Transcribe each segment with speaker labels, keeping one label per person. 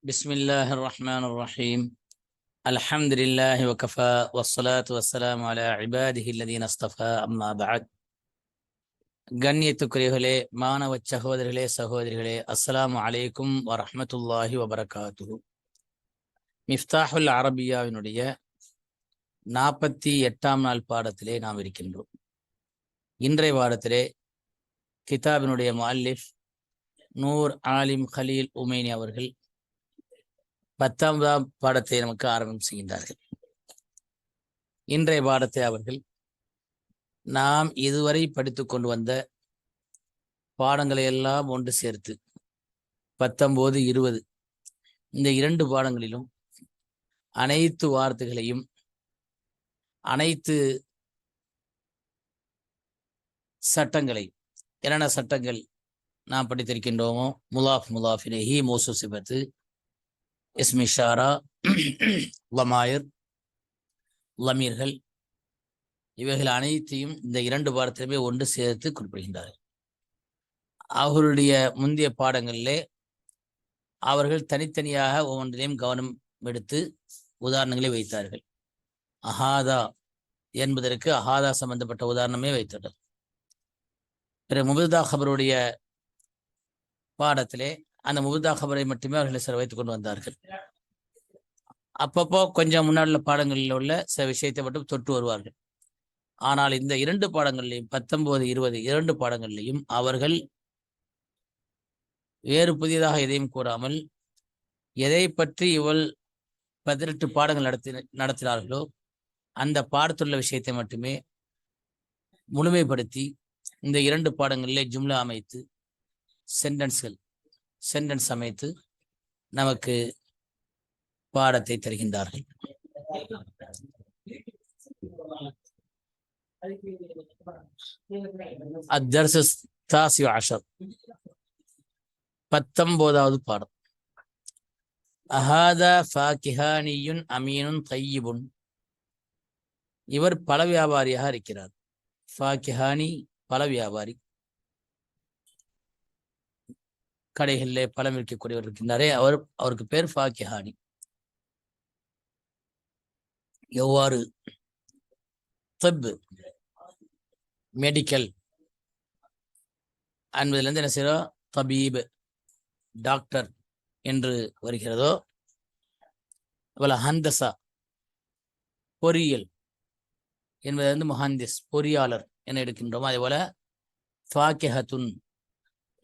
Speaker 1: بسم الله الرحمن الرحيم الحمد لله وكفى والصلاة والسلام على عباده الذين اصطفى أما بعد கண்ணியத்துக்குரியவர்களே மாணவ சகோதரர்களே சகோதரிகளே அஸ்ஸலாமு அலைக்கும் வரஹ்மத்துல்லாஹி வபரகாத்துஹு. மிஃப்தாஹுல் அரபியாவினுடைய 48ஆம் நாள் பாடத்திலே நாம் இருக்கின்றோம். இன்றைய பாடத்திலே கிதாபினுடைய முஅல்லிஃப் நூர் ஆலிம் கலீல் உமைனி அவர்கள் 10ஆம் பாடத்தை நமக்கு ஆரம்பம் செய்கின்றார்கள். இன்றைய பாடத்தை அவர்கள் நாம் இதுவரை படித்து கொண்டு வந்த பாடங்களை எல்லாம் ஒன்று சேர்த்து 19, 20 இந்த 2 பாடங்களிலும் அனைத்து வார்த்தைகளையும் அனைத்து சட்டங்களை என்னென்ன சட்டங்கள் நாம் படித்திருக்கின்றோமோ முலாஃப் முலாஃபினஹி மௌசூஃப் சிபத்து இஸ்மி இஷாரா லமாயிர் லமீர்கள் இவைகள் அனைத்தையும் இந்த 2 பாடத்திலுமே ஒன்று சேர்த்து குறிப்பிடுகின்றார்கள். அவர்களுடைய முந்தைய பாடங்களிலே அவர்கள் தனித்தனியாக ஒவ்வொன்றிலையும் கவனம் எடுத்து உதாரணங்களை வைத்தார்கள். அஹாதா என்பதற்கு அஹாதா சம்பந்தப்பட்ட உதாரணமே வைத்தார்கள். பிற முபதா ஹபருடைய பாடத்திலே அந்த முபதா ஹபரை மட்டுமே அவர்களை சில வைத்துக் கொண்டு வந்தார்கள். அப்பப்போ கொஞ்சம் முன்னாடி பாடங்களில் உள்ள சில விஷயத்தை மட்டும் தொட்டு வருவார்கள். ஆனால் இந்த 2 பாடங்கள்லையும் 19, 20 2 பாடங்கள்லையும் அவர்கள் வேறு புதியதாக எதையும் கூறாமல் எதை பற்றி இவள் 18 பாடங்கள் நடத்தினார்களோ அந்த பாடத்துள்ள விஷயத்தை மட்டுமே முழுமைப்படுத்தி இந்த 2 பாடங்களிலே ஜும்லா அமைத்து சென்டென்ஸ் அமைத்து நமக்கு பாடத்தை தருகின்றார்கள். அத்தர்சு தாசி அஷர் 19வது பாடம். அஹாதா ஃபாகிஹானியுன் அமீனுன் தையிபுன். இவர் பழ வியாபாரியாக இருக்கிறார். ஃபாகிஹானி பழ வியாபாரி, கடைகளிலே பழம் விற்கக்கூடியவர் இருக்கின்றாரே அவருக்கு பேர் ஃபாகிஹானி. எவ்வாறு திப் மெடிக்கல் என்பதிலிருந்து என்ன செய்யறோம் தபீப் டாக்டர் என்று வருகிறதோ, அதுபோல ஹந்தசா பொறியியல் என்பதிலிருந்து முஹந்திஸ் பொறியாளர் என எடுக்கின்றோம். அதே போல ஃபாகிஹத்துன்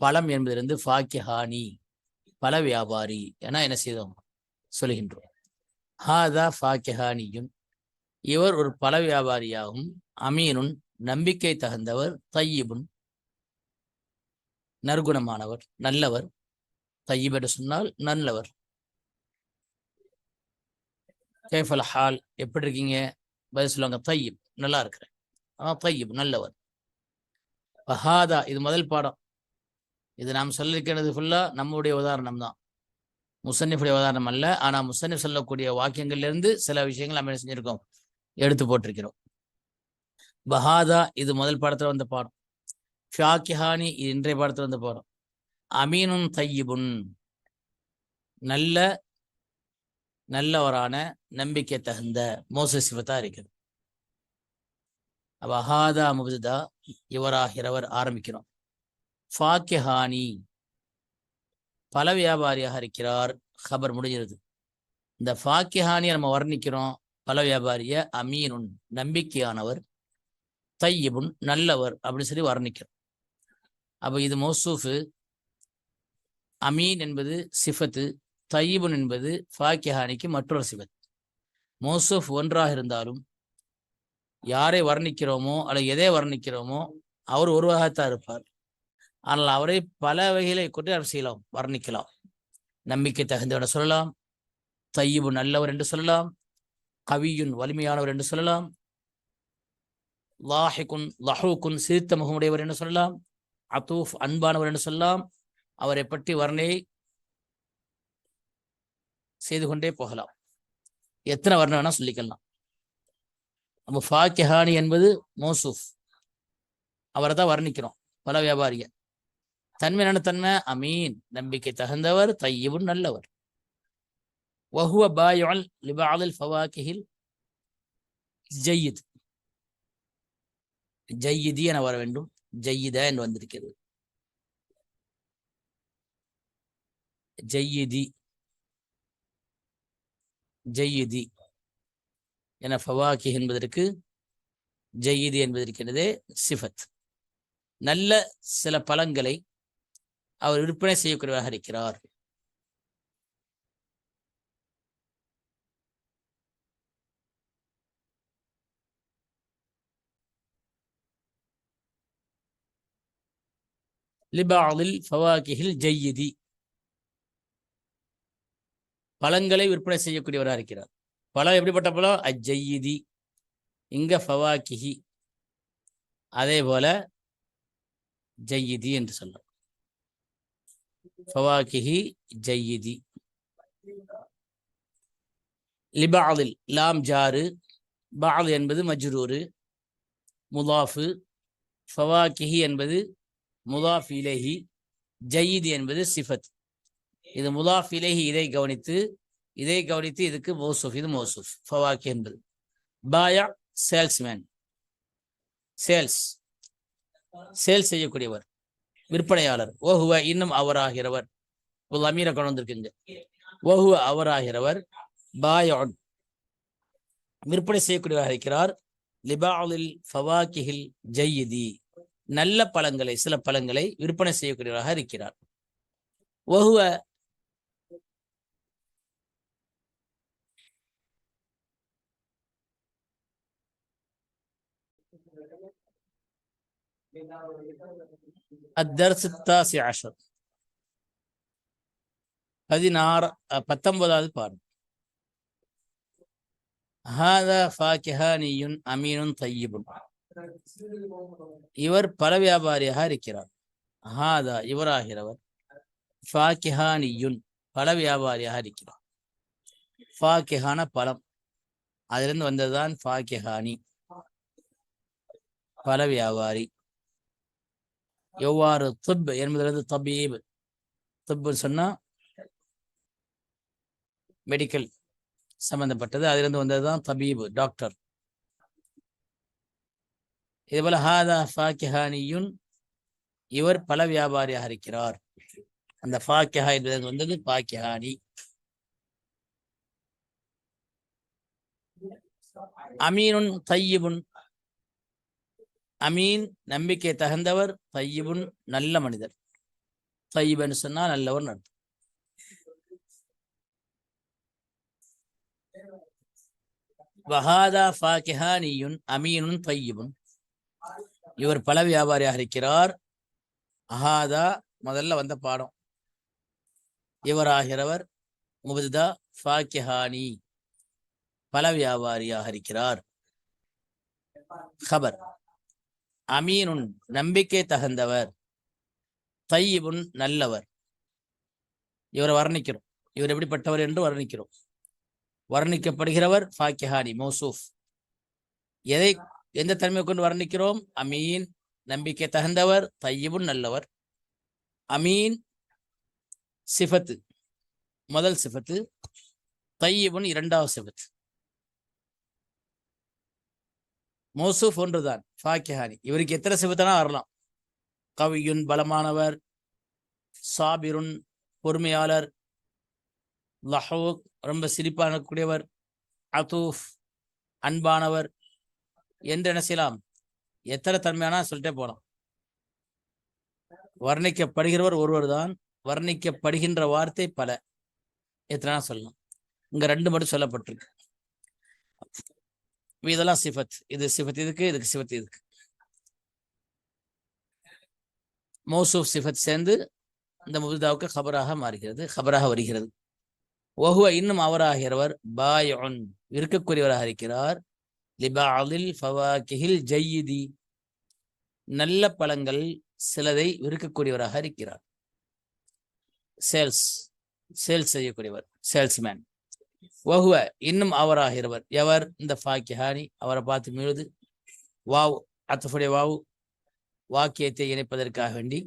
Speaker 1: பழம் என்பதிலிருந்து ஃபாகிஹானி பழ வியாபாரி என என்ன செய்தோம் சொல்கின்றோம். ஹாதா ஃபாகிஹானியுன் இவர் ஒரு பழ வியாபாரியாகும். அமீனுன் நம்பிக்கை தகுந்தவர். தையிபுன் நற்குணமானவர் நல்லவர். தையிப் என்று சொன்னால் நல்லவர். கேஃபல் ஹால் எப்படி இருக்கீங்க பதில் சொல்லுவாங்க தையிப் நல்லா இருக்கிறேன். தையிப் நல்லவர். ஹாதா இது முதல் பாடம். இது நாம் சொல்லிருக்கிறது ஃபுல்லா நம்முடைய உதாரணம் தான், முசன்னிஃபுடைய உதாரணம் அல்ல. ஆனா முசன்னிஃப் சொல்லக்கூடிய வாக்கியங்கள்ல இருந்து சில விஷயங்கள் நம்ம என்ன செஞ்சிருக்கோம் எடுத்து போட்டிருக்கிறோம். பஹாதா இது முதல் பாடத்துல வந்த பாடம். ஃபாகிஹானி இது இன்றைய பாடத்துல வந்த பாடம். அமீனுன் தையிபுன் நல்லவரான நம்பிக்கை தகுந்த மௌசூஃப் சிஃபத்தா இருக்குது. ஹாதா முப்ததா இவராகிறவர் ஆரம்பிக்கிறோம். ஃபாகிஹானி பல வியாபாரியாக இருக்கிறார் ஹபர் முடிஞ்சிருது. இந்த ஃபாகிஹானியை நம்ம வர்ணிக்கிறோம் பல வியாபாரிய. அமீனுன் நம்பிக்கையானவர். தையிபுன் நல்லவர் அப்படின்னு சொல்லி வர்ணிக்கிறோம். அப்போ இது மௌசூஃபு. அமீன் என்பது சிஃபத்து, தையிபுன் என்பது ஃபாகிஹானிக்கு மற்றொரு சிஃபத். மௌசூஃப் ஒன்றாக இருந்தாலும் யாரை வர்ணிக்கிறோமோ அல்லது எதை வர்ணிக்கிறோமோ அவர் ஒருவராகத்தான் இருப்பார். ஆனால் அவரை பல வகைகளை கொண்டு செய்யலாம், வர்ணிக்கலாம். நம்பிக்கை தகுந்தவர் சொல்லலாம், தையிபு நல்லவர் என்று சொல்லலாம், கவியுன் வலிமையானவர் என்று சொல்லலாம், லாஹிகுன் லஹூக்குன் சிரித்த முகமுடையவர் என்று சொல்லலாம், அதூஃப் அன்பானவர் என்று சொல்லலாம். அவரை பற்றி வர்ணனை செய்து கொண்டே போகலாம். எத்தனை வர்ணம் வேணா சொல்லிக்கலாம். நம்ம ஃபாகிஹானி என்பது மௌசூஃப், அவரை தான் வர்ணிக்கிறோம் பல வியாபாரிய. தன்மை என்ன தன்மை? அமீன் நம்பிக்கை தகுந்தவர், தையிபுன் நல்லவர். وهو بايع لبعض الفواكه الجيد ஜையிதி என வர வேண்டும். ஜையிதா என்று வந்திருக்கிறது. ஜையிதி ஜையிதி என ஃபவாக்கி என்பதற்கு ஜையிதி என்பதற்கிறதே சிஃபத். நல்ல சில பழங்களை அவர் விற்பனை செய்யக்கூடியவராக இருக்கிறார். லிபாதில் ஃபவாக்கிஹில் ஜையிதி, பழங்களை விற்பனை செய்யக்கூடியவராக இருக்கிறார். பழம் எப்படிப்பட்ட பழம்? அஜ்ஜையிதி. இங்க ஃபவாக்கிஹி, அதே போல ஜையிதி என்று சொல்லலாம். ஃபவாக்கிஹி ஜையிதி. லிபாதில் லாம் ஜாரு, பாத் என்பது மஜ்ரூரு, முதாஃபு, ஃபவாக்கிஹி என்பது முதாஃப் இலைஹி, ஜையிதி என்பது சிஃபத். இது முதாஃப் இலைஹி, இதை கவனித்து இதுக்கு மௌசூஃப், இது மௌசூஃப். ஃபவாக்கி என்பது பாயா, சேல்ஸ்மேன், சேல்ஸ் செய்யக்கூடியவர், விற்பனையாளர். ஓஹுவ இன்னும் அவராகிறவர், ஒரு அமீரை கொண்டு வந்திருக்குங்க. ஓஹுவ அவராகிறவர், பாயான் விற்பனை செய்யக்கூடியவராக இருக்கிறார். லிபாலில் ஃபவாக்கிஹில் ஜையிதி, நல்ல பழங்களை, சில பழங்களை விற்பனை செய்யக்கூடியவராக இருக்கிறார். ஓஹுவ الدرس التاسع عشر 19வது பாடம். هذا فاكهاني أمين طيب, இவர் பல வியாபாரியாக இருக்கிறார். ஹாதா இவராகிறவர், ஃபாக்கிஹானியுன் பல வியாபாரியாக இருக்கிறார். ஃபாக்கிஹான பழம், அதிலிருந்து வந்ததுதான் ஃபாக்கிஹானி, பல வியாபாரி. எவ்வாறு? திப் என்பது தபீப், திப்னு சொன்னா மெடிக்கல் சம்பந்தப்பட்டது, அதிலிருந்து வந்ததுதான் தபீப், டாக்டர். இதேபோல ஹாதா ஃபாக்கிஹானியுன், இவர் பல வியாபாரியாக இருக்கிறார். அந்த ஃபாக்கிஹா என்பது வந்தது ஃபாக்கிஹானி. அமீனுன் தையிபுன், அமீன் நம்பிக்கை தகுந்தவர், தையிபுன் நல்ல மனிதர். தையிபன் சொன்னா நல்லவர் அர்த்தம். வஹாதா ஃபாக்கிஹானியுன் அமீனுன் தையிபுன், இவர் பல வியாபாரியாக இருக்கிறார். அஹாதா முதல்ல வந்த பாடம். இவராகிறவர் முபதா, ஃபாக்கிஹானி பல வியாபாரியாக இருக்கிறார். ஹபர் அமீனுன் நம்பிக்கை தகுந்தவர், தையிபுன் நல்லவர். இவரை வர்ணிக்கிறோம், இவர் எப்படிப்பட்டவர் என்று வர்ணிக்கிறோம். வர்ணிக்கப்படுகிறவர் ஃபாக்கிஹானி மௌசூஃப். எந்த தன்மையை கொண்டு வர்ணிக்கிறோம்? அமீன் நம்பிக்கை தகுந்தவர், தையிபுன் நல்லவர். அமீன் சிஃபத்து, முதல் சிஃபத்து. தையிபுன் இரண்டாவது சிஃபத்து. மௌசூஃப் ஒன்றுதான், ஃபாக்கிஹானி. இவருக்கு எத்தனை சிஃபத்தானா வரலாம்? கவியுன் பலமானவர், சாபிருன் பொறுமையாளர், லஹூக் ரொம்ப சிரிப்பான கூடியவர், அதூஃப் அன்பானவர் என்று என்ன செய்யலாம்? எத்தனை தன்மையானா சொல்லிட்டே போலாம். வர்ணிக்கப்படுகிறவர் ஒருவர் தான், வர்ணிக்கப்படுகின்ற வார்த்தை பல, எத்தனை சொல்லலாம். இங்க 2 மட்டும் சொல்லப்பட்டிருக்கு. இதெல்லாம் சிஃபத், இது சிஃபத் இதுக்கு, இதுக்கு சிஃபத் இதுக்கு. மௌசூஃப் சிஃபத் சேர்ந்து இந்த முபதாவுக்கு ஹபராக மாறுகிறது, ஹபராக வருகிறது. வஹுவ இன்னும் அவராகிறவர், பாயுன் இருக்கக்கூடியவராக இருக்கிறார். லிபாதில் ஃபவாக்கிஹில் ஜையிதி, நல்ல பழங்கள் சிலதை இருக்கக்கூடியவராக இருக்கிறார். சேல்ஸ் செய்யக்கூடியவர், சேல்ஸ்மேன். வஹுவ இன்னும் அவராகிறவர், எவர்? இந்த ஃபாக்கிஹானி. அவரை பார்த்து மீது வாவ், அத்துஃபுடைய வாவ் வாக்கியத்தை இணைப்பதற்காக வேண்டி,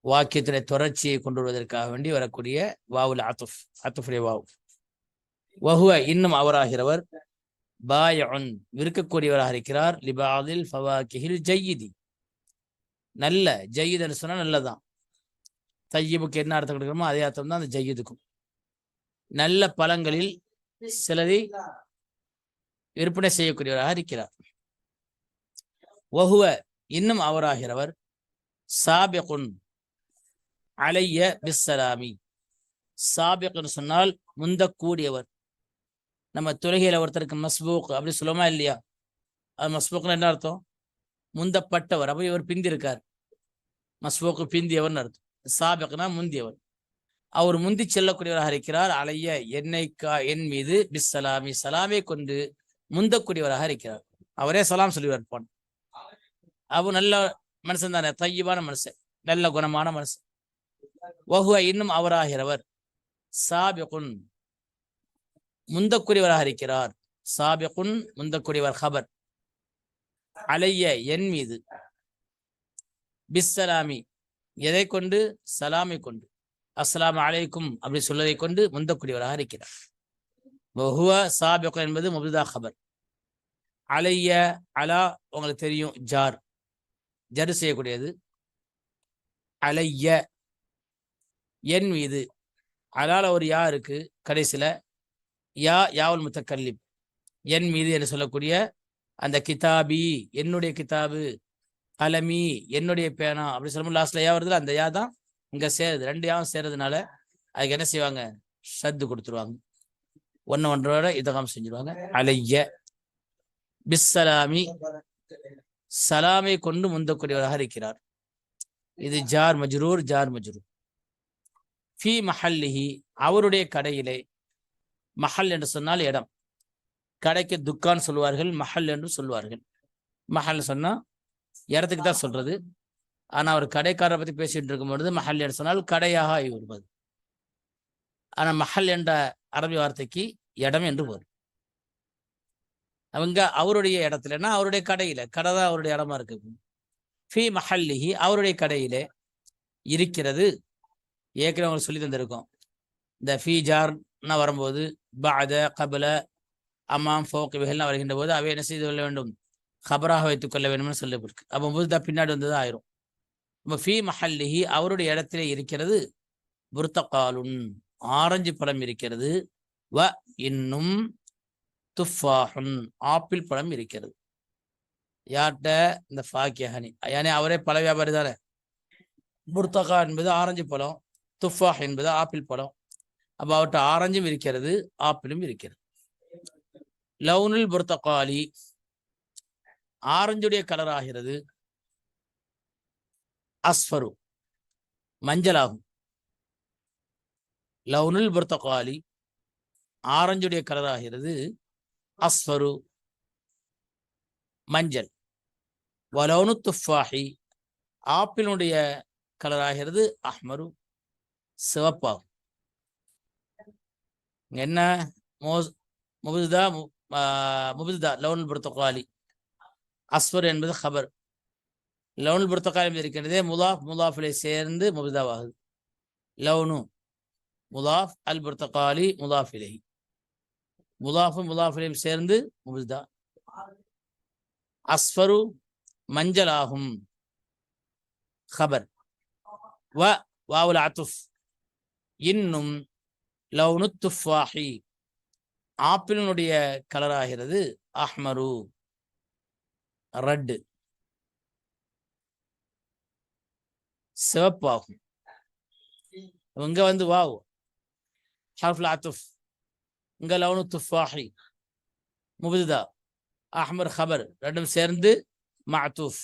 Speaker 1: வாக்கியத்தினுடைய தொடர்ச்சியை கொண்டு வருவதற்காக வேண்டி வரக்கூடிய வாவுல் அத்துஃப், அத்துஃபுடைய வாவ். வஹுவ இன்னும் அவராகிறவர் பாயஉன் விற்கக்கூடியவராக இருக்கிறார் லிபாதில் ஃபவாகிஹில் ஜய்யிதி நல்ல ஜய்யிதுன்னு சொன்னா நல்லதான். தையிபுக்கு என்ன அர்த்தம் கொடுக்கணுமோ அதே அர்த்தம் தான் அந்த ஜய்யிதுக்கும். நல்ல பழங்களில் சிலரை விற்பனை செய்யக்கூடியவராக இருக்கிறார். வஹுவ இன்னும் அவராகிறவர் சாபிகுன் அலைய பிஸ்ஸலாமி. சாபிகுன்னு சொன்னால் முந்தக்கூடியவர். நம்ம தொழுகையில ஒருத்தருக்கு மஸ்பூக் அப்படி சொல்லுமா இல்லையா? அது மஸ்பூக்னு என்ன அர்த்தம்? முந்தப்பட்டவர். அப்போ இவர் பிந்தி இருக்கார். மஸ்பூக்கு பிந்தியவர்னு அர்த்தம். சாபிக்னா முந்தியவர். அவர் முந்தி செல்லக்கூடியவராக இருக்கிறார். அலைய என் மீது பிஸ்ஸலாமி சலாமை கொண்டு முந்தக்கூடியவராக இருக்கிறார். அவரே சலாம் சொல்லி இருப்பான். அவர் நல்ல மனுஷன் தானே, தையிபான மனுஷன், நல்ல குணமான மனுஷன். வஹுவ இன்னும் அவராகிறவர் சாபிகுன் முந்தக்கூடியவராக இருக்கிறார். சாபிகுன் முந்தக்கூடியவர் ஹபர். அலைய என் மீது பிஸ்ஸலாமி எதை கொண்டு? சலாமை கொண்டு. அஸ்ஸலாமு அலைக்கும் அப்படி சொல்வதை கொண்டு முந்தக்கூடியவராக இருக்கிறார். வஹுவ சாபிகுன் என்பது முப்ததா ஹபர். அலைய அலா உங்களுக்கு தெரியும், ஜார் ஜர் செய்யக்கூடியது. அலைய என் மீது, அலால ஒரு யா இருக்கு கடைசியில, யாவுல் முத்தக்கல்லிம் என் மீது என்று சொல்லக்கூடிய அந்த கிதாபி என்னுடைய கிதாபு, கலமி என்னுடைய பேனா அப்படி சொல்லும்போது லாஸ்ட்ல யா வருதுல, அந்த யா தான் இங்க சேருது. ரெண்டு யாவும் சேர்றதுனால அதுக்கு என்ன செய்வாங்க? ஷத்து கொடுத்துருவாங்க. ஒன்னோட இதகம் செஞ்சிருவாங்க. அலைய பிஸ்ஸலாமி சலாமை கொண்டு முந்தக்கூடியவராக இருக்கிறார். இது ஜார் மஜ்ரூர். ஜார் மஜ்ரூர். ஃபி மஹல்லிஹி அவருடைய கடையிலே. மஹல் என்று சொன்னால் இடம். கடைக்கு துக்கான் சொல்வார்கள், மஹல் என்று சொல்வார்கள். மஹல் சொன்னா இடத்துக்கு தான் சொல்றது. ஆனா அவர் கடைக்காரரை பத்தி பேசிட்டு இருக்கும் பொழுது மஹல் என்று சொன்னால் கடையாக ஆகி வருவது. ஆனா மஹல் என்ற அரபி வார்த்தைக்கு இடம் என்று வரும். அவங்க அவருடைய இடத்துலன்னா அவருடைய கடையில, கடை தான் அவருடைய இடமா இருக்கு. ஃபி மஹல்லிஹி அவருடைய கடையிலே இருக்கிறது. ஏற்கனவே அவங்க சொல்லி தந்திருக்கோம். இந்த ஃபி ஜார்னா வரும்போது பஅத கபல அமாம் ஃபௌக் இவைகள்லாம் வருகின்ற போது அவை என்ன செய்து கொள்ள வேண்டும்? ஹபராக வைத்துக் கொள்ள வேண்டும்னு சொல்லப்பட்டிருக்கு. அப்போ முஸ்தா பின்னாடி வந்ததான் ஆயிரும். இப்போ ஃபி மஹல்லிஹி அவருடைய இடத்திலே இருக்கிறது. புர்தகாலுன் ஆரஞ்சு பழம் இருக்கிறது. வ இன்னும் துஃபாஹுன் ஆப்பிள் பழம் இருக்கிறது. யார்கிட்ட? இந்த ஃபாக்கிஹனி. யானே அவரே பழ வியாபாரி தானே. புர்தகா என்பது ஆரஞ்சு பழம், துஃபாஹ் என்பது ஆப்பிள் பழம். அப்போ அவர்கிட்ட ஆரஞ்சும் இருக்கிறது, ஆப்பிளும் இருக்கிறது. லவுனுல் புர்தகாலி ஆரஞ்சுடைய கலர் ஆகிறது. அஸ்ஃபரு மஞ்சளாகும். லவுனுல் புர்தகாலி ஆரஞ்சுடைய கலர் ஆகிறது. அஸ்ஃபரு மஞ்சள். வலவுனு துஃபாஹி ஆப்பிளுடைய கலர் ஆகிறது. அஹ்மரு சிவப்பாகும். என்ன? முபுதா லவுனுல் புர்தகாலி. அஸ்ஃபர் என்பது ஹபர். லவுனுல் புர்தகாலி இருக்கின்றதே முதாஃப் முதாஃபிலே சேர்ந்து முபுதாவாகுது. லவுனு முதாஃப், அல் புர்தகாலி முதாஃப் இலைஹி. முதாஃபும் முதாஃபிலையும் சேர்ந்து முபுதா. அஸ்ஃபரு மஞ்சளாகும், ஹபர். வ வாவுல் அத்துஃப் இன்னும் லவுனு துஃபாஹி ஆப்பிளினுடைய கலர் ஆகிறது. அஹ்மரு ரெட் சிவப்பாகும். இங்க வந்து வாவ் ஹர்ஃபுல் அத்துஃப், இங்க லவுனு துஃபாஹி முபுதா, அஹ்மர் ஹபர், ரெண்டும் சேர்ந்து மஅத்தூஃப்.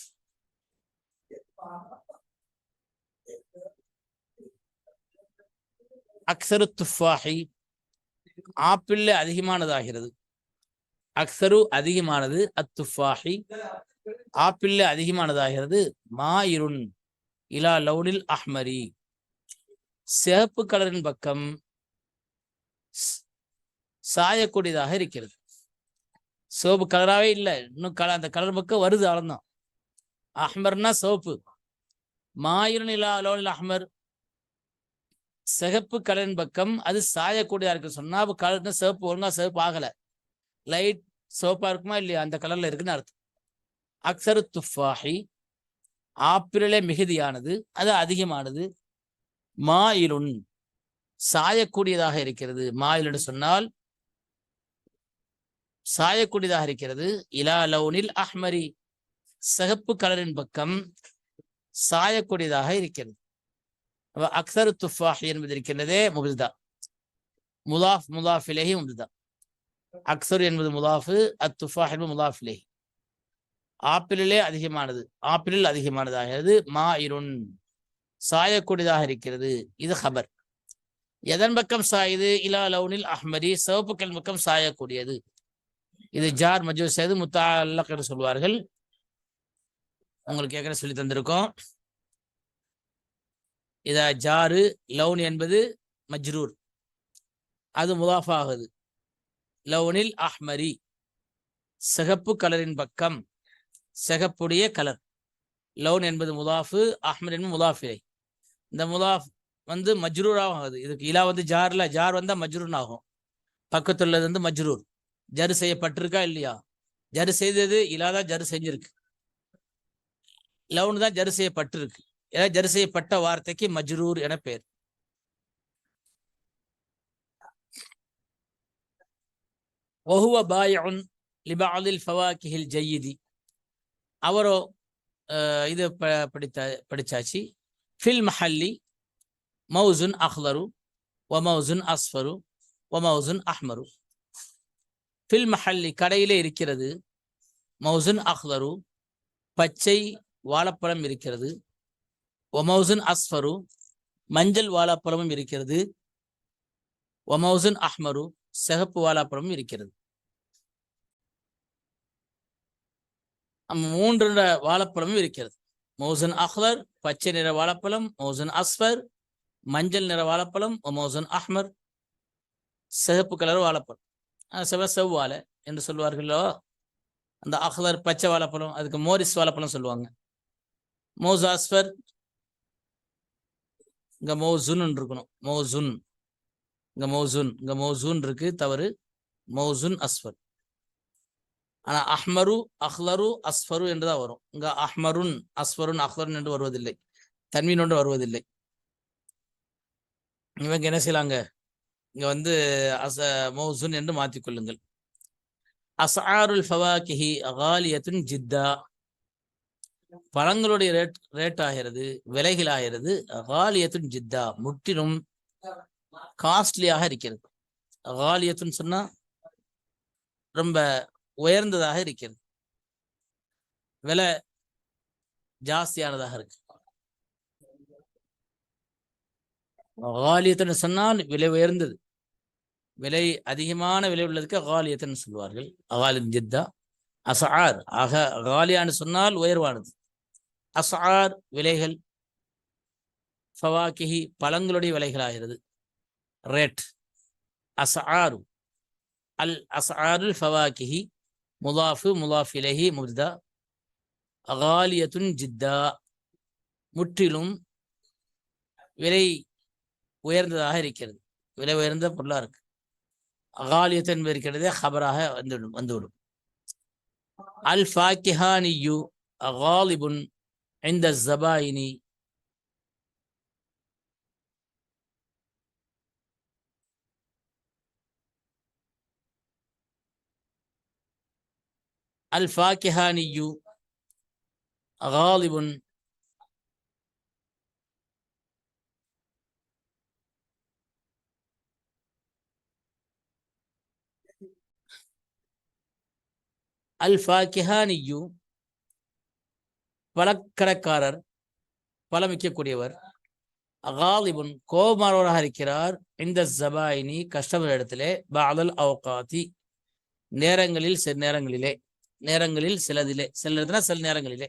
Speaker 1: அக்ஸரு துஃபாஹி ஆப்பிள் அதிகமானதாகிறது. அக்ஸரு அதிகமானது, அத்துஃபாஹி ஆப்பிள் அதிகமானதாகிறது. மாயிருன் இலா லவுனில் அஹ்மரி சிவப்பு கலரின் பக்கம் சாயக்கூடியதாக இருக்கிறது. சிவப்பு கலராகவே இல்லை, இன்னும் அந்த கலர் பக்கம் வருது, அவ்வளவுதான். அஹ்மர்னா சிவப்பு. மாயிருன் இலா லவுனில் அஹ்மர் சிகப்பு கலரின் பக்கம் அது சாயக்கூடியதா இருக்கு சொன்னா அப்ப கலர் சிவப்பு ஒழுங்கா சிவப்பு ஆகல, லைட் சிவப்பா இருக்குமா இல்லையா, அந்த கலர்ல இருக்குன்னு அர்த்தம். அக்ஸரு துஃபாஹி ஆப்பிரிலே மிகுதியானது, அது அதிகமானது. மாயிலுன் சாயக்கூடியதாக இருக்கிறது. மாயிலுன்னு சொன்னால் சாயக்கூடியதாக இருக்கிறது. இலா லவுனில் அஹ்மரி சிகப்பு கலரின் பக்கம் சாயக்கூடியதாக இருக்கிறது. அக்ஸரு துஃபாஹி என்பது இருக்கின்றதே முபிதா, முதாஃப் முதாஃப் இலைஹி முபிதா. அக்ஸர் என்பது முதாஃபு, அத்துஃபாஹ் என்பது முதாஃப் இலைஹி. ஆப்பிளிலே அதிகமானது, ஆப்பிளில் அதிகமானதாகிறது. மாயிலுன் சாயக்கூடியதாக இருக்கிறது, இது ஹபர். எதன் பக்கம் சாயுது? இலா லவுனில் அஹ்மரி சிவப்புக்கள் பக்கம் சாயக்கூடியது. இது ஜார் மஜ்ரூர் செய்து முத்தஅல்லக் என்று சொல்வார்கள். உங்களுக்கு ஏற்கனவே சொல்லி தந்திருக்கோம். இத ஜாரு லவுன் என்பது மஜ்ரூர், அது முதாஃப் ஆகுது. லவுனில் அஹ்மரி சிகப்பு கலரின் பக்கம், சிகப்புடைய கலர். லவுன் என்பது முதாஃபு, அஹ்மர் என்பது முதாஃபிலை. இந்த முதாஃப் வந்து மஜ்ரூராக ஆகுது. இதுக்கு இலா வந்து ஜார்ல, ஜார் வந்தா மஜ்ரூர் ஆகும். பக்கத்துள்ளது வந்து மஜ்ரூர், ஜரு செய்யப்பட்டிருக்கா இல்லையா? ஜரு செய்தது இலாதான் ஜரு செஞ்சிருக்கு, லவுன் தான் ஜரு செய்யப்பட்டிருக்கு. ஏன்னா ஜரு செய்யப்பட்ட வார்த்தைக்கு மஜ்ரூர் என பெயர். வஹுவ பாயிஉன் லிபஅதில் ஃபவாக்கிஹில் ஜய்யிதி. அவரோ இது படிச்சாச்சு. ஃபில் மஹல்லி மௌசுன் அஹ்லரு வ மௌசுன் அஸ்ஃபரு வ மௌசுன் அஹ்மரு. ஃபில் மஹல்லி கடையிலே இருக்கிறது. மௌசுன் அஹ்லரு பச்சை வாழைப்பழம் இருக்கிறது. வ மௌசுன் அஸ்ஃபரு மஞ்சள் வாழைப்பழமும் இருக்கிறது. வ மௌசுன் அஹ்மரு சிகப்பு வாழைப்பழமும் இருக்கிறது. மூன்று வாழைப்பழமும் இருக்கிறது. மௌசுன் அஹ்லர் பச்சை நிற வாழைப்பழம், மௌசுன் அஸ்ஃபர் மஞ்சள் நிற வாழைப்பழம், மௌசுன் அஹ்மர் சிகப்பு கலர் வாழைப்பழம். செவ்வாழை என்று சொல்வார்களோ, அந்த அஹ்லர் பச்சை வாழைப்பழம், அதுக்கு மோரிஸ் வாழைப்பழம் சொல்லுவாங்க. மௌசு அஸ்ஃபர், இங்க மௌசுன் இருக்கணும், மௌசுன், இங்க மௌசுன், இங்க மௌசுன் இருக்கு, தவறு. மௌசுன் அஸ்ஃபர். ஆனா அஹ்மரு அஹ்லரு அஸ்ஃபரு என்றுதான் வரும். இங்க அஹ்மருன் அஸ்ஃபருன் அஹ்லருன் என்று வருவதில்லை, தன்வீன் ஒன்று வருவதில்லை. இவங்க என்ன செய்யலாங்க, இங்க வந்து மௌசுன் என்று மாற்றிக்கொள்ளுங்கள். அஸ்ஆருல் ஃபவாக்கிஹி காலியத்துன் ஜித்தா. பழங்களுடைய ரேட் ஆகிறது, விலைகள் ஆகிறது. காலியத்துன் ஜித்தா முற்றிலும் காஸ்ட்லியாக இருக்கிறது. காலியத்துன்னு சொன்னா ரொம்ப உயர்ந்ததாக இருக்கிறது, விலை ஜாஸ்தியானதாக இருக்கு. காலியத்துன்னு சொன்னால் விலை உயர்ந்தது, விலை அதிகமான விலை உள்ளதுக்கு காலியத்துன்னு சொல்வார்கள். அகாலின் ஜித்தா அஸ்ஆர். ஆக காலியான்னு சொன்னால் உயர்வானது. அஸ்ஆர் விலைகள், ஃபவாக்கிஹி பழங்களுடைய விலைகளாகிறது, ரேட். அஸ்ஆரு அல் அஸ்ஆருல் ஃபவாக்கிஹி முதாஃபு முதாஃப் இலைஹி முப்தா. காலியத்துன் ஜித்தா முற்றிலும் விலை உயர்ந்ததாக இருக்கிறது, விலை உயர்ந்த பொருளாக இருக்கு. காலியத்து என்பது இருக்கிறதே ஹபராக வந்துவிடும். அல் ஃபாக்கிஹானியு காலிபுன் இந்த ஜபாயினி. அல் ஃபாக்கிஹானியு காலிபுன் அல் ஃபாக்கிஹானியு பழக்கடைக்காரர், பழம் விற்கக்கூடியவர். காலிபுன் கோபமானவராக இருக்கிறார். இந்த ஜபாயினி கஸ்டமர் இடத்திலே. பாதல் அவுகாத்தி நேரங்களில், சில நேரங்களிலே, நேரங்களில் சிலதிலே, சில இடத்துல சில நேரங்களிலே.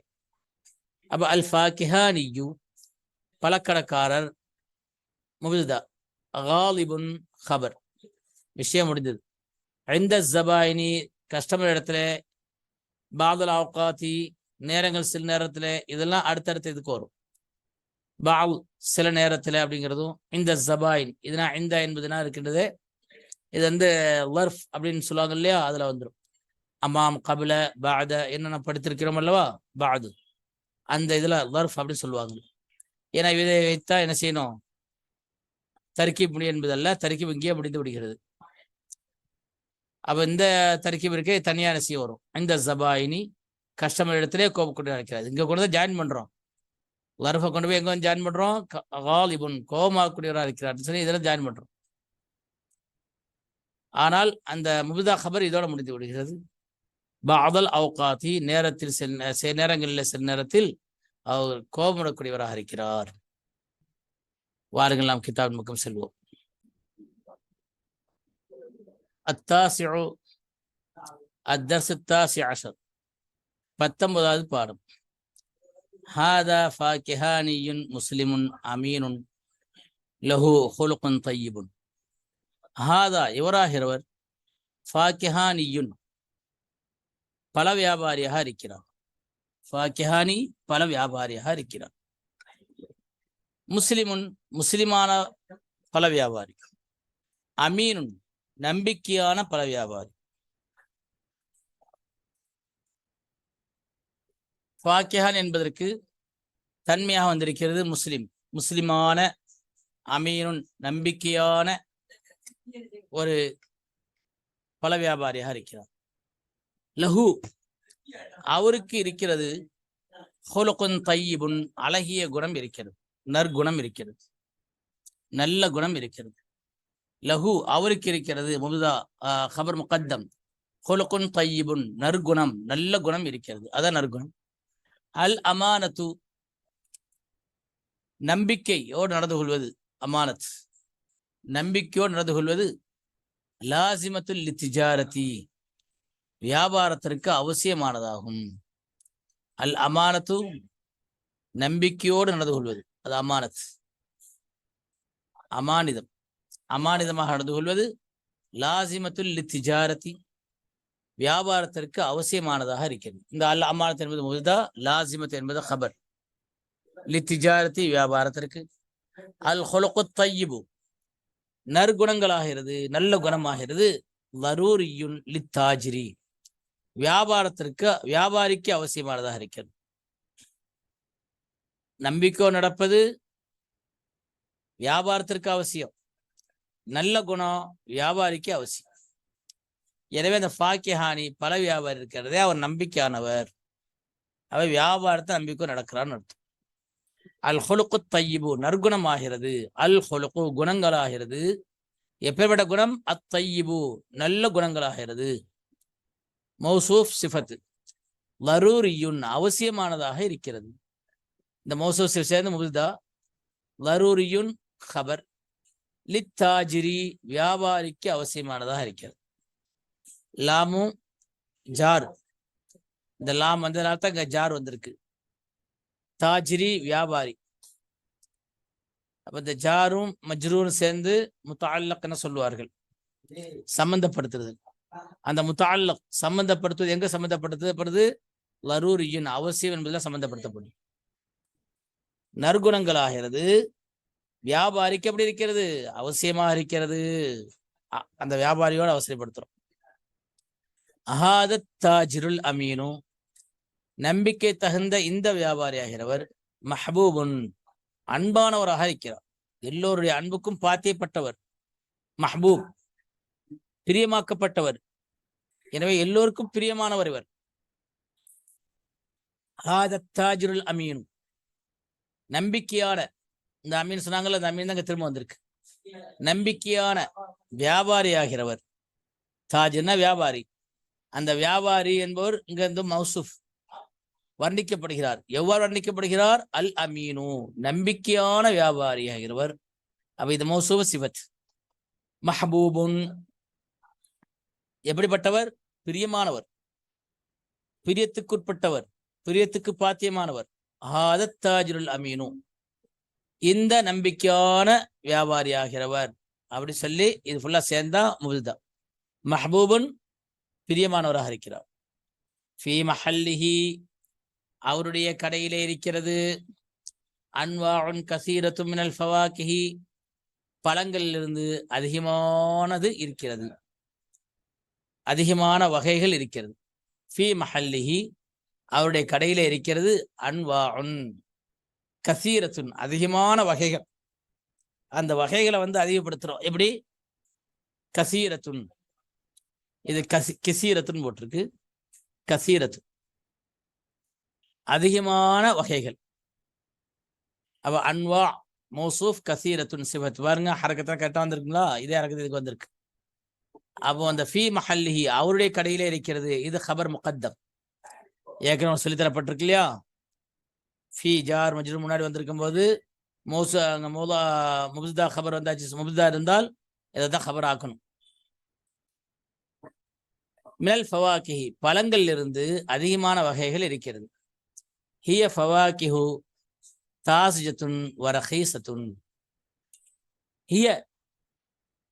Speaker 1: அப்ப அல் ஃபாக்கிஹானியு பழக்கடைக்காரர் முபிதா, காலிபுன் ஹபர், விஷயம் முடிந்தது. இந்த ஜபாயினி கஸ்டமர் இடத்துல, பாதல் அவுகாத்தி நேரங்கள் சில நேரத்தில், இதெல்லாம் அடுத்தடுத்து இதுக்கு வரும். பாவ் சில நேரத்தில் அப்படிங்கிறதும் இந்த ஜபாயின் இதுனா இந்த என்பதுனா இருக்கின்றது. இது வந்து வர்ஃப் அப்படின்னு சொல்லுவாங்க இல்லையா, அதுல வந்துடும். அமாம் கபில பாத என்னென்ன படித்திருக்கிறோம் அல்லவா, பாது அந்த இதுல வர்ஃப் அப்படின்னு சொல்லுவாங்க. ஏன்னா இதை வைத்தா என்ன செய்யணும், தர்கீப் முடி என்பதல்ல, தர்கீப் இங்கேயே முடிந்து விடுகிறது. அப்ப இந்த தர்கீப் இருக்கே தனியான செய்ய வரும். இந்த ஜபாயினி கஸ்டமர் இடத்திலே கோபப்பட்டு நடக்கிறது. இங்க கொண்டு தான் ஜாயின் பண்றோம், வர்ஃபை கொண்டு போய் எங்க வந்து ஜாயின் பண்றோம், காலிபுன் கோபமாகக்கூடியவராக இருக்கிறார் சொல்லி இதெல்லாம் ஜாயின் பண்றோம். ஆனால் அந்த முபிதா கபர் இதோட முடிந்து விடுகிறது. பாதல் அவுகாத்தி நேரத்தில் சில நேரங்களில் சில நேரத்தில் அவர் கோபப்படக்கூடியவராக இருக்கிறார். வாருங்கள் நாம் கிதாபின் பக்கம் செல்வோம். அத்தாசிஉ அத்தர்ஸ் அத்தாசி அஷர் 19வது பாடம். ஹாதா ஃபாகிஹானியுன் முஸ்லிமுன் அமீனுன் லஹு ஹுலுகுன் தய்யிபுன். ஹாதா இவராகிறவர், ஃபாகிஹானியுன் பல வியாபாரியாக இருக்கிறார். ஃபாகிஹானி பல வியாபாரியாக இருக்கிறார். முஸ்லிமுன் முஸ்லிமான பல வியாபாரி. அமீனுன் நம்பிக்கையான பல வியாபாரி. ஃபாகிஹான் என்பதற்கு தன்மையாக வந்திருக்கிறது முஸ்லிம், முஸ்லிமான, அமீனுன் நம்பிக்கையான ஒரு பல வியாபாரியாக இருக்கிறார். லஹு அவருக்கு இருக்கிறது, ஹுலுகுன் தய்யிபுன் அழகிய குணம் இருக்கிறது, நற்குணம் இருக்கிறது, நல்ல குணம் இருக்கிறது. லஹு அவருக்கு இருக்கிறது, முபதா கபர் முகத்தம், ஹுலுகுன் தய்யிபுன் நற்குணம் நல்ல குணம் இருக்கிறது, அதான் நற்குணம். அல் அமானத்து நம்பிக்கையோடு நடந்து கொள்வது, அமானத் நம்பிக்கையோடு நடந்து கொள்வது. லாசிமத்துல் லித்திஜாரதி வியாபாரத்திற்கு அவசியமானதாகும். அல் அமானத்து நம்பிக்கையோடு நடந்து கொள்வது, அது அமானத், அமானிதம், அமானிதமாக நடந்து கொள்வது. லாசிமத்துல் லித்திஜாரதி வியாபாரத்திற்கு அவசியமானதாக இருக்கிறது. இந்த அல் அமானத் என்பது முபதா, லாசிமத் என்பது கபர். லித்திஜாரதி வியாபாரத்திற்கு. அல் ஹுலுகு தய்யிபு நற்குணங்களாகிறது, நல்ல குணமாகிறது. லரூரியுன் லித்தாஜிரி வியாபாரத்திற்கு வியாபாரிக்கு அவசியமானதாக இருக்கிறது. நம்பிக்கை நடப்பது வியாபாரத்திற்கு அவசியம், நல்ல குணம் வியாபாரிக்கு அவசியம். எனவே அந்த ஃபாகிஹானி பல வியாபாரி இருக்கிறதே அவர் நம்பிக்கையானவர், அவர் வியாபாரத்தை நம்பிக்கை நடக்கிறான்னு அர்த்தம். அல் ஹுலுகு தய்யிபு நற்குணமாகிறது, அல் ஹுலுகு குணங்களாகிறது. எப்பேற்பட்ட குணம்? அத் தய்யிபு நல்ல குணங்களாகிறது. மௌசூஃப் சிஃபத் லரூரியுன் அவசியமானதாக இருக்கிறது. இந்த மௌசூஃப் சேர்ந்து முபதா, லரூரியுன் கபர், லித்தாஜிரி வியாபாரிக்கு அவசியமானதாக இருக்கிறது. லாமு ஜார், இந்த லாம் வந்ததுனால தான் இங்க ஜார் வந்திருக்கு. தாஜிரி வியாபாரி. அப்ப இந்த ஜாரும் மஜ்ரூரும் சேர்ந்து முத்தஅல்லக்னு சொல்லுவார்கள், சம்பந்தப்படுத்துறது. அந்த முத்தஅல்லக் சம்பந்தப்படுத்துவது எங்க சம்பந்தப்படுத்தப்படுது? லரூரியின் அவசியம் என்பதில் சம்பந்தப்படுத்தப்படும். நற்குணங்களாகிறது வியாபாரிக்கு எப்படி இருக்கிறது? அவசியமாக இருக்கிறது. அந்த வியாபாரியோடு அவசியப்படுத்துறோம். அஹாதத் தாஜிருல் அமீனு நம்பிக்கை தகுந்த இந்த வியாபாரி ஆகிறவர், மஹபூபுன் அன்பானவராக இருக்கிறார், எல்லோருடைய அன்புக்கும் பாத்தியப்பட்டவர். மஹபூப் பிரியமாக்கப்பட்டவர், எனவே எல்லோருக்கும் பிரியமானவர் இவர். ஹாதத் தாஜிருல் அமீனு நம்பிக்கையான, இந்த அமீன் சொன்னாங்கல்ல, அந்த அமீன் தான் திரும்ப வந்திருக்கு. நம்பிக்கையான வியாபாரி ஆகிறவர். தாஜ்னா வியாபாரி, அந்த வியாபாரி என்பவர் இங்க இருந்து மௌசூஃப் வர்ணிக்கப்படுகிறார். எவ்வாறு வர்ணிக்கப்படுகிறார்? அல் அமீனு நம்பிக்கையான வியாபாரி ஆகிறவர். அப்ப இது மௌசூஃப் சிவத். மஹபூபுன் எப்படிப்பட்டவர்? பிரியமானவர், பிரியத்துக்குட்பட்டவர், பிரியத்துக்கு பாத்தியமானவர். ஹாதத் தாஜிருல் அமீனு இந்த நம்பிக்கையான வியாபாரி ஆகிறவர் அப்படி சொல்லி இது ஃபுல்லா சேர்ந்தா முபதா. மஹபூபுன் பிரியமானவராக இருக்கிறார். ஃபீ மஹல்லிஹி அவருடைய கடையிலே இருக்கிறது. அன்வாஉன் கசீரத்து மினல் ஃபவாக்கிஹி, பழங்களிலிருந்து அதிகமானது இருக்கிறது, அதிகமான வகைகள் இருக்கிறது. ஃபி மஹல்லிஹி, அவருடைய கடையில இருக்கிறது. அன்வாஉன் கசீரத்துன், அதிகமான வகைகள். அந்த வகைகளை அதிகப்படுத்துறோம். எப்படி? கசீரத்துன், இது கசீரத்துன் போட்டிருக்கு. கசீரத்து, அதிகமான வகைகள். அப்ப அன்வா மௌசூஃப், கசீரத்துன் சிஃபத். பாருங்க, ஹரக்கத்தான் கரெக்டா வந்திருக்குங்களா? இதே ஹரக்கத்து இதுக்கு வந்திருக்கு. அப்போ அந்த ஃபி மஹல்லிஹி, அவருடைய கடையில இருக்கிறது, இது ஹபர் முகத்தம். ஏற்கனவே சொல்லித்தரப்பட்டிருக்கு இல்லையா? ஃபி ஜார் மஜ்ரூர் முன்னாடி வந்திருக்கும் போது முப்தா ஹபர் வந்தாச்சு. முப்தா இருந்தால் இதை தான் ஹபர் ஆக்கணும். மினல் ஃபவாக்கிஹி, பழங்கள் இருந்து அதிகமான வகைகள் இருக்கிறது. ஹிய ஃபவாக்கிஹு தாசிஜத்துன் வ ரஹீஸத்துன். ஹிய,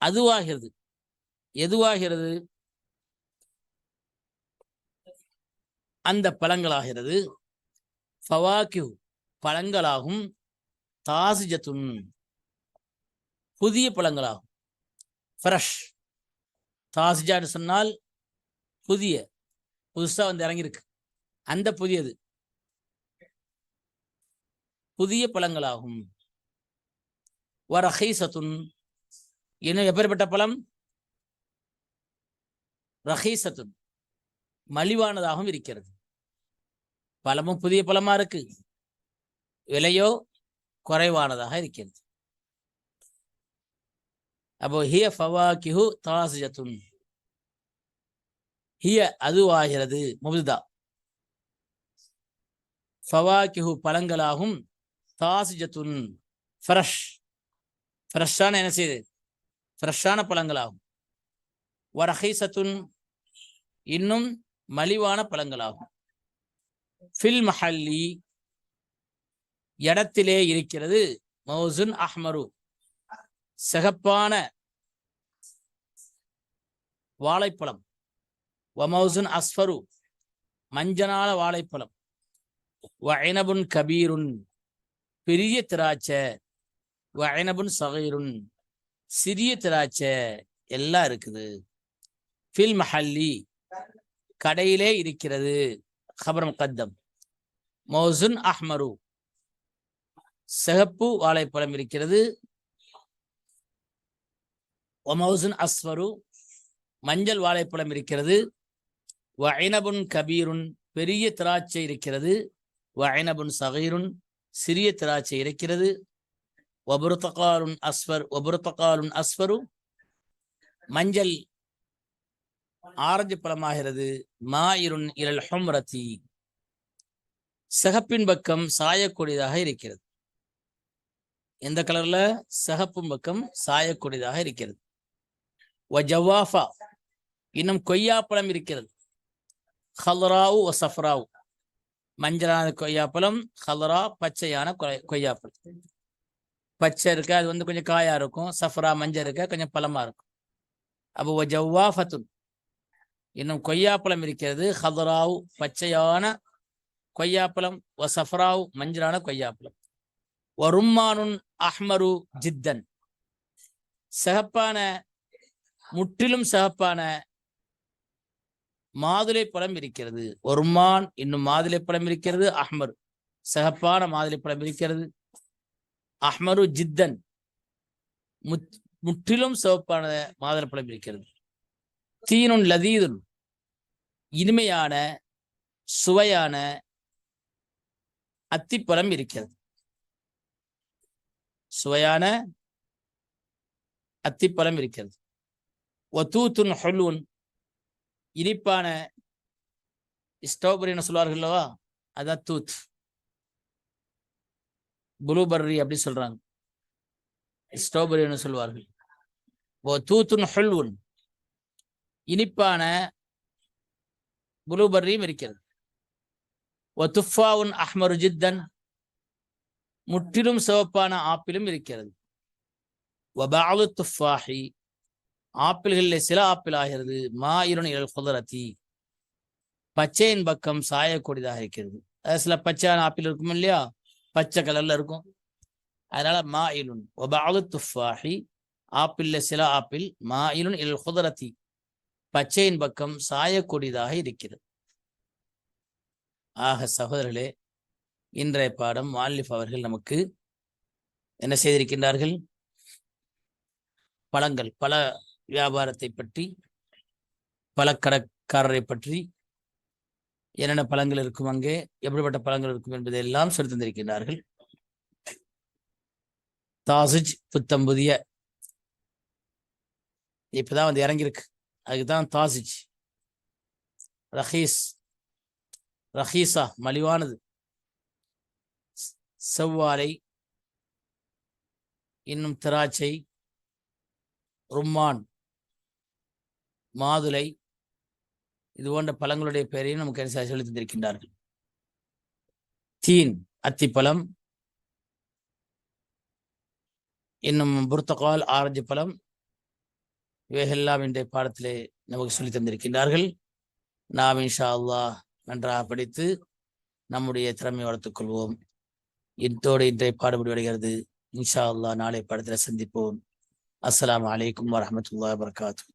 Speaker 1: அதுவாகிறது. எதுவாகிறது? அந்த பழங்களாகிறது. ஃபவாக்கிஹு, பழங்களாகும். தாசிஜத்துன், புதிய பழங்களாகும். ஃப்ரெஷ். தாசிஜான்னு சொன்னால் புதிய, புதுசா இறங்கியிருக்கு, அந்த புதியது, புதிய பழங்களாகும். வ ரஹீஸத்துன், இன்னும் எப்பேற்பட்ட பழம்? ரஹீஸத்துன், மலிவானதாகவும் இருக்கிறது. பழமும் புதிய பழமா இருக்கு, விலையோ குறைவானதாக இருக்கிறது. அப்போ ஹிய ஃபவாக்கிஹு தாசிஜத்துன், ஹிய அதுவாகிறது, முப்தா. ஃபவாக்கிஹு பழங்களாகும். தாசிஜத்துன் ஃப்ரெஷ், ஃப்ரெஷ்ஷான, என்ன செய்யுது? ஃப்ரெஷ்ஷான பழங்களாகும். வ ரஹீஸத்துன், இன்னும் மலிவான பழங்களாகும். ஃபில் மஹல்லி, இடத்திலே இருக்கிறது. மௌசுன் அஹ்மரு, சிகப்பான வாழைப்பழம். வ மௌசுன் அஸ்ஃபரு, மஞ்சளான வாழைப்பழம். வ இனபுன் கபீருன், பெரிய திராட்சை. வ இனபுன் சகீருன், சிறிய திராட்சை. எல்லாம் இருக்குது. ஃபில் மஹல்லி, கடையிலே இருக்கிறது. ஹபர் முகத்தம். மௌசுன் அஹ்மரு, சிகப்பு வாழைப்பழம் இருக்கிறது. வ மௌசுன் அஸ்ஃபரு, மஞ்சள் வாழைப்பழம் இருக்கிறது. வ இனபுன் கபீருன், பெரிய திராட்சை இருக்கிறது. வ இனபுன் சகீருன், சிறிய திராட்சை இருக்கிறது. வ புர்துகாலுன் அஸ்ஃபர், வ புர்துகாலுன் அஸ்ஃபரு, மஞ்சள் ஆரஞ்சு பழமாகிறது. மாயிருன் இலல் ஹும்ரதி, சிகப்பின் பக்கம் சாயக்கூடியதாக இருக்கிறது. எந்த கலர்ல? சிகப்பின் பக்கம் சாயக்கூடியதாக இருக்கிறது. வ ஜவாஃபா, இன்னும் கொய்யாப்பழம் இருக்கிறது. ஹல்ராவு வ சஃப்ராவு, மஞ்சளான கொய்யாப்பழம். ஹல்ரா, பச்சையான கொய்யாப்பழம். பச்சை இருக்க, அது கொஞ்சம் காயா இருக்கும். சஃப்ரா, மஞ்சள் இருக்க, கொஞ்சம் பழமா இருக்கும். அப்போ வ ஜவாஃபத்துன், இன்னும் கொய்யாப்பழம் இருக்கிறது. ஹல்ராவு, பச்சையான கொய்யாப்பழம். வ சஃப்ராவு, மஞ்சளான கொய்யாப்பழம். வ ரும்மானுன் அஹ்மரு ஜித்தன், சிகப்பான, முற்றிலும் சிகப்பான மாதுளை பழம் இருக்கிறது. ஒருமான், இன்னும் மாதுளை பழம் இருக்கிறது. அஹ்மர், சிகப்பான மாதுளை பழம் இருக்கிறது. அஹ்மரு ஜித்தன், முற்றிலும் சிவப்பான மாதுளை பழம் இருக்கிறது. தீனுன் லதீதுன், இனிமையான சுவையான அத்திப்பழம் இருக்கிறது. சுவையான அத்திப்பழம் இருக்கிறது. வதூத்துன் ஹுலுன், இனிப்பான ஸ்ட்ராபெரின்னு சொல்வார்கள் அல்லவா, அதான் தூத். ப்ளூபெர்ரி அப்படி சொல்றாங்க, ஸ்ட்ராபெரின்னு சொல்வார்கள். வதூத்துன் ஹுலுன், இனிப்பான ப்ளூபெர்ரியும் இருக்கிறது. வதுஃபாவுன் அஹ்மரு ஜித்தன், முற்றிலும் சிவப்பான ஆப்பிளும் இருக்கிறது. வபஅது துஃபாஹி, ஆப்பிள்களில் சில ஆப்பிள் ஆகிறது. மாயிருன் இலல் குதரதி, பச்சையின் பக்கம் சாயக்கூடியதாக இருக்கிறது. சில பச்சையான ஆப்பிள் இருக்கும் இல்லையா, பச்சை கலர்ல இருக்கும். அதனால மாயிலுன் வபஅது துஃபாஹி, ஆப்பிள்ல சில ஆப்பிள் மாயிலுன் இல் குதரத்தி, பச்சையின் பக்கம் சாயக்கூடியதாக இருக்கிறது. ஆக சகோதரர்களே, இன்றைய பாடம் முஅல்லிஃப் அவர்கள் நமக்கு என்ன செய்திருக்கின்றார்கள்? பழங்கள், பல வியாபாரத்தை பற்றி, பழக்கடைக்காரரை பற்றி, என்னென்ன பழங்கள் இருக்கும், அங்கே எப்படிப்பட்ட பழங்கள் இருக்கும் என்பதை எல்லாம் சொல்லி தந்திருக்கின்றார்கள். தாசிஜ், புத்தம் புதிய, இப்பதான் வந்து இறங்கியிருக்கு, அதுக்குதான் தாசிஜ். ரஹீஸ், ரஹீசா மலிவானது. செவ்வாழை, இன்னும் திராட்சை, ரும்மான், மாதுளை, இது போன்ற பழங்களுடைய பெயரையும் நமக்கு சொல்லி தந்திருக்கின்றார்கள். தீன், அத்திப்பழம், இன்னும் புர்தகால், ஆரஞ்சு பழம், இவையெல்லாம் இன்றைய பாடத்திலே நமக்கு சொல்லி தந்திருக்கின்றார்கள். நாம் இன்ஷா அல்லாஹ் நன்றாக படித்து நம்முடைய திறமையை வளர்த்துக் கொள்வோம். இத்தோடு இன்றைய பாடம் முடிவடைகிறது. இன்ஷா அல்லாஹ் நாளை பாடத்தில் சந்திப்போம். அஸ்ஸலாமு அலைக்கும் வரஹ்மத்துல்லாஹி வபரகாத்துஹு.